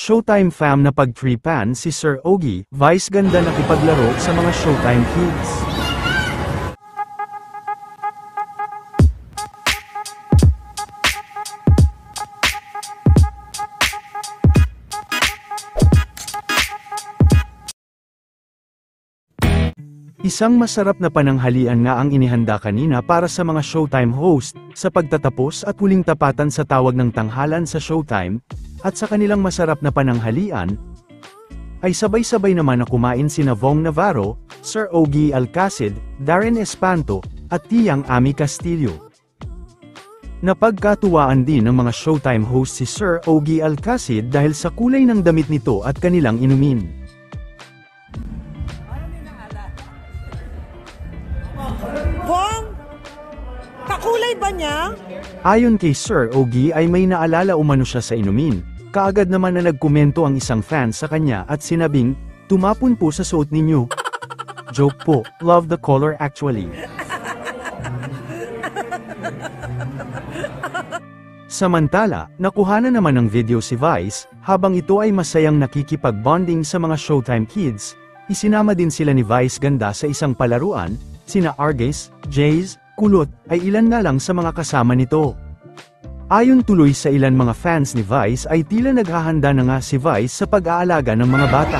Showtime fam na pag-tripan si Sir Ogie, Vice ganda nakipaglaro sa mga Showtime kids. Isang masarap na pananghalian nga ang inihanda kanina para sa mga Showtime host, sa pagtatapos at huling tapatan sa tawag ng tanghalan sa Showtime, at sa kanilang masarap na pananghalian, ay sabay-sabay naman na kumain sina Vong Navarro, Sir Ogie Alcacid, Darren Espanto, at Tiyang Ami Castillo. Napagkatuwaan din ng mga Showtime host si Sir Ogie Alcacid dahil sa kulay ng damit nito at kanilang inumin. Vong, kakulay ba niya? Ayon kay Sir Ogie ay may naalala umano siya sa inumin. Kaagad naman na nagkomento ang isang fan sa kanya at sinabing, "Tumapon po sa suot ninyo." Joke po, love the color actually. Samantala, nakuhanan naman ng video si Vice, habang ito ay masayang nakikipag-bonding sa mga Showtime kids. Isinama din sila ni Vice ganda sa isang palaruan, sina Argis, Jays, Kulot, ay ilan na lang sa mga kasama nito. Ayon tuloy sa ilan mga fans ni Vice ay tila naghahanda na nga si Vice sa pag-aalaga ng mga bata.